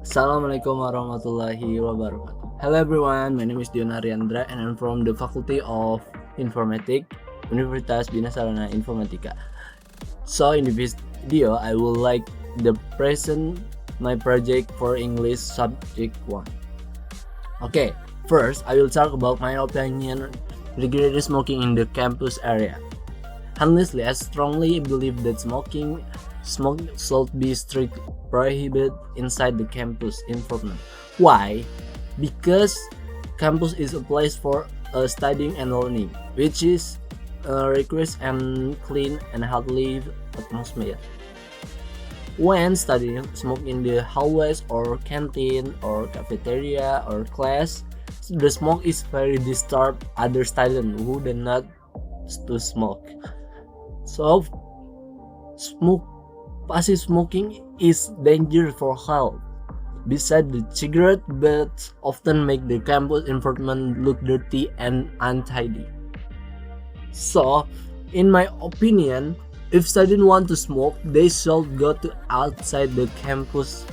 Assalamu'alaikum warahmatullahi wabarakatuh. Hello everyone, my name is Dion Aryandra and I'm from the Faculty of Informatics, Universitas Bina Sarana Informatika. So in this video, I would like to present my project for English subject 1. Okay, first I will talk about my opinion regarding smoking in the campus area. Honestly, I strongly believe that smoke should be strictly prohibited inside the campus environment. Why? Because campus is a place for studying and learning, which is requires and clean and healthy atmosphere. When studying, smoke in the hallways or canteen or cafeteria or class, the smoke is very disturb other students who do not to smoke. So, passive smoking is dangerous for health. Besides the cigarette butts often make the campus environment look dirty and untidy. So, in my opinion, if students want to smoke, they should go to outside the campus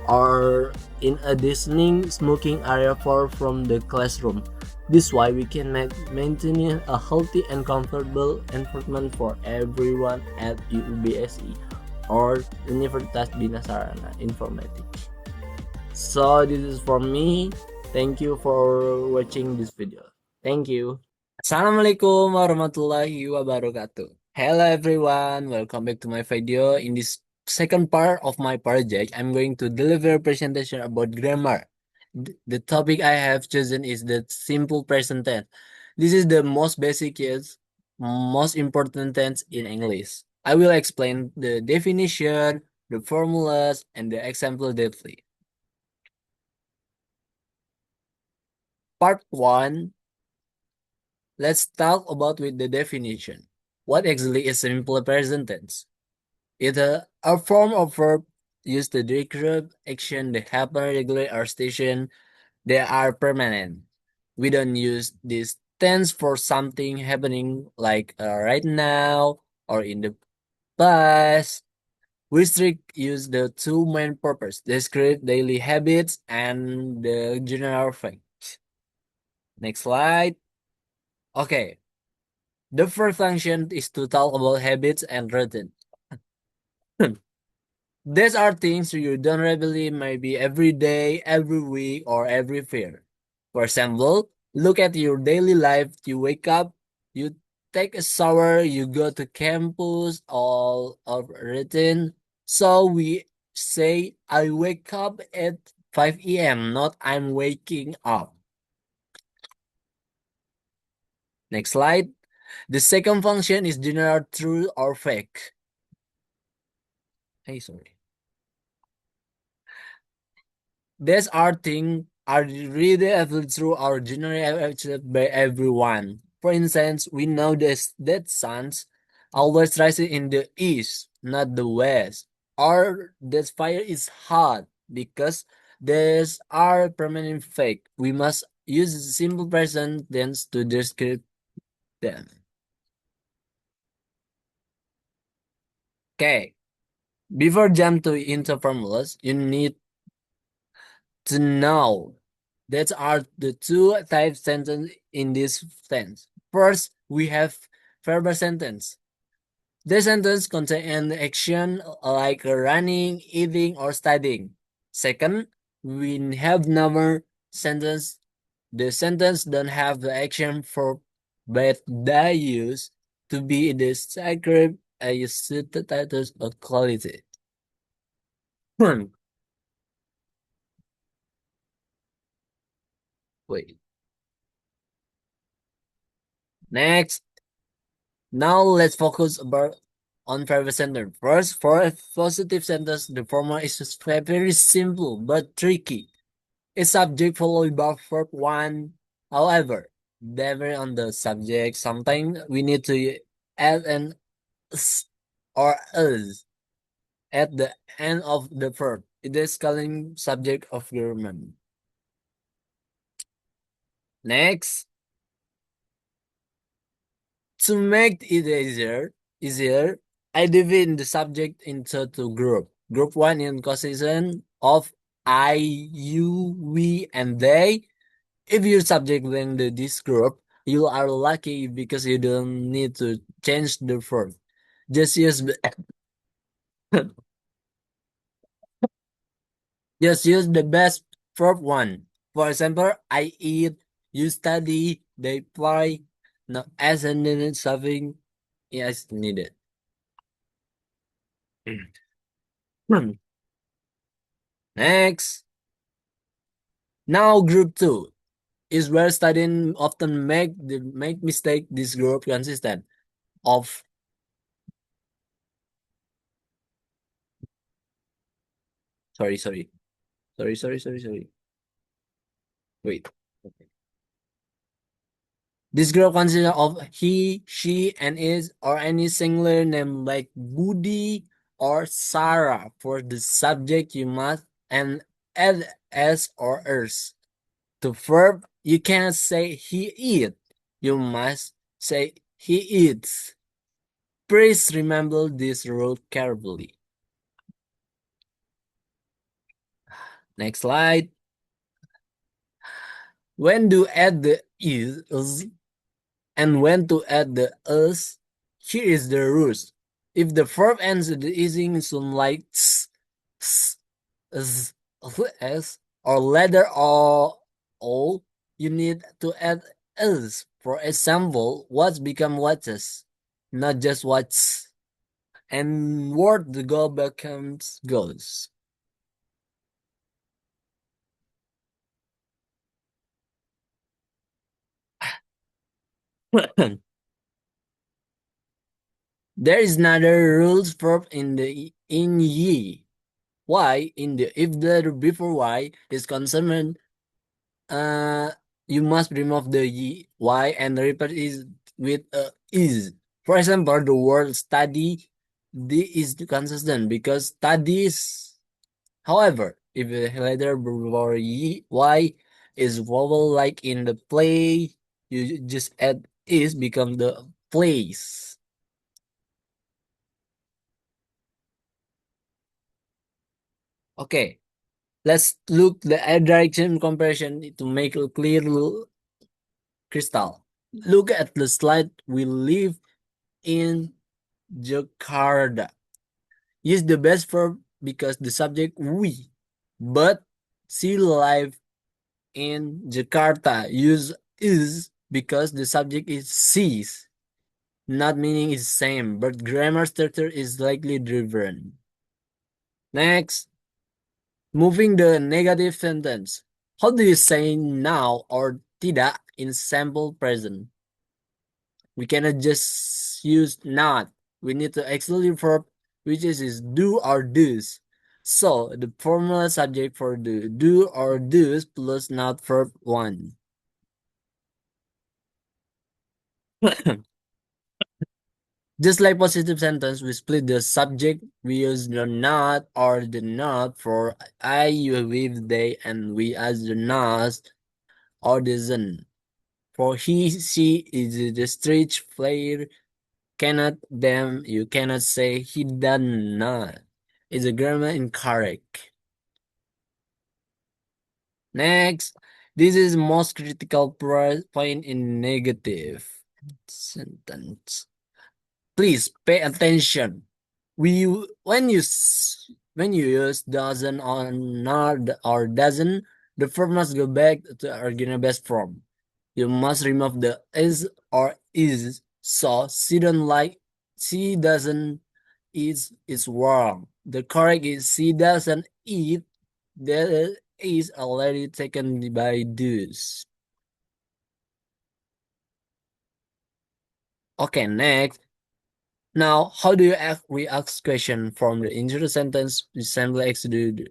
or in a designated smoking area far from the classroom. This way we can maintain a healthy and comfortable environment for everyone at UBSI or Universitas Bina Sarana Informatika. So this is from me. Thank you for watching this video. Thank you. Assalamualaikum warahmatullahi wabarakatuh. Hello everyone, welcome back to my video. In this second part of my project, I'm going to deliver a presentation about grammar. The topic I have chosen is the simple present tense. This is the most basic yet most important tense in English. I will explain the definition, the formulas, and the example deeply. Part 1. Let's talk about with the definition. What exactly is simple present tense? It's a form of verb used to describe action that happen regularly or station. They are permanent. We don't use this tense for something happening like right now or in the past. We strict use the two main purposes: describe daily habits and the general fact. Next slide. Okay. The first function is to talk about habits and routine. These are things you don't regularly, maybe every day, every week, or every year. For example, look at your daily life. You wake up, you take a shower, you go to campus, all of routine. So we say, I wake up at 5 a.m., not I'm waking up. Next slide. The second function is general true or fake. Hey, sorry. These are things are really true or generally accepted by everyone. For instance, we know this that suns always rises in the east, not the west. Or that fire is hot because these are permanent fake. We must use simple present tense to describe them. Okay. Before jump to into formulas, you need to know that are the two types sentence in this tense. First, we have verbal sentence. The sentence contains an action like running, eating, or studying. Second, we have number sentence. The sentence don't have the action for, but they use to be the describe a status or quality. Wait. Next. Now let's focus on private sentence. First, for a positive sentence, the formula is very simple but tricky. It's subject followed by verb one. However, depending on the subject, sometimes we need to add an s or as at the end of the verb. It is calling subject of grammar. Next, to make it easier, I divide the subject into two groups. Group 1 in consisting of I, you, we, and they. If your subject belong to this group, you are lucky because you don't need to change the verb. Just use just use the best verb one. For example, I eat, you study, they play. No as and then something is needed. Next. Now group two is where studying often make mistake. This group consistent of sorry. Wait. Okay. This group consists of he, she, and is or any singular name like Budi or Sarah. For the subject, you must and add s or ers. The verb, you cannot say he eat. You must say he eats. Please remember this rule carefully. Next slide. When to add the is and when to add the us, here is the rules. If the verb ends with the ising sound like s, s, s, or letter or o, you need to add s. For example, what's become what's, not just what's. And word the go becomes goes. There is another rules verb in the in ye. Why in the if the before y is concerned, uh you must remove the y and replace is with is. For example, the word study the is consistent because studies. However, if the letter before y is vowel like in the play, you just add is become the place. Okay, let's look the direction comparison to make a clear crystal. Look at the slide. We live in Jakarta. Use the best verb because the subject we, but she live in Jakarta. Use is because the subject is sees, not meaning is same, but grammar structure is likely different. Next, moving the negative sentence. How do you say now or tidak in sample present? We cannot just use not. We need to auxiliary verb, which is do or does. So the formula subject for the do or does plus not verb one. Just like positive sentence, we split the subject. We use the not or the not for I, you, with, they, and we as the not or the zen. For he, she is the street player cannot them you cannot say he does not. Is a grammar incorrect. Next, this is most critical point in negative sentence. Please pay attention. We when you use doesn't or not or doesn't, the verb must go back to original best form. You must remove the is or is. So she doesn't is wrong. The correct is she doesn't eat. The is already taken by does. Okay, next. Now, how do you we ask question from the injured sentence assembly exude?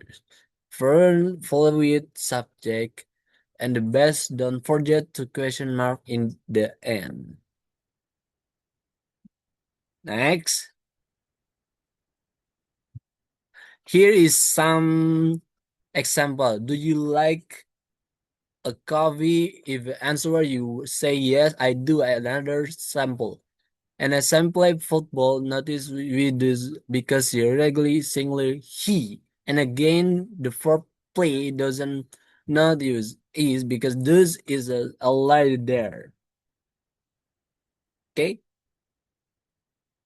Follow with subject and the best don't forget to question mark in the end. Next. Here is some example. Do you like a coffee? If the answer you say yes, I do. Another sample. And as some play football, notice we do because you regularly singular he. And again, the verb play doesn't not use is because this is a lie there. Okay,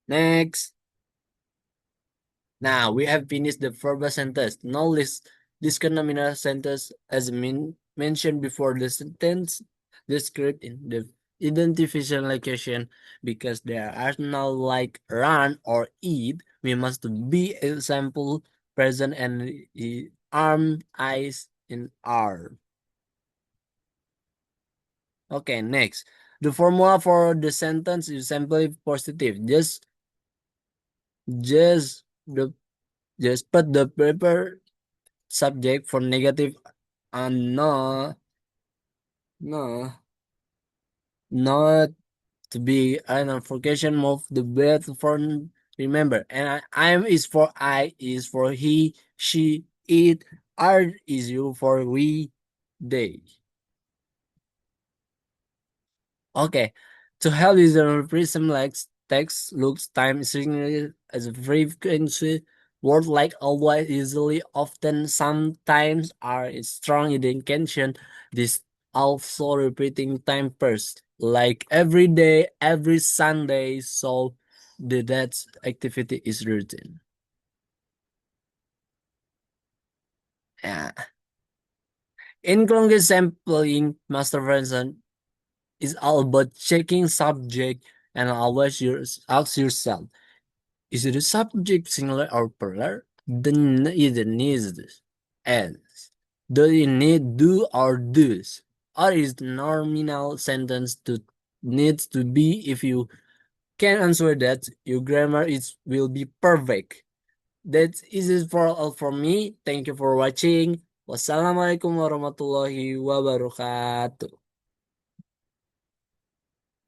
next. Now we have finished the verbal sentence. Now list this nominal sentence as mentioned before the sentence described in the identification location because there are now like run or eat. We must be example present and arm eyes in R. Okay, next. The formula for the sentence is simply positive. Just the just put the paper subject for negative and no not to be an application of the bed for remember and I'm is for I is for he she it are is you for we they. Okay, to help user prism like text looks time signature as a frequency word like always easily often sometimes are a strong indication this also repeating time first like every day every Sunday so the that activity is routine. Yeah. In Congress sampling master version is all about checking subject and always ask yourself, is the subject singular or plural? Then either needs this. Else. Do you need do or does? Or is the nominal sentence to needs to be if you can answer that your grammar is will be perfect. That is it for all from me. Thank you for watching. Wassalamualaikum warahmatullahi wabarakatuh.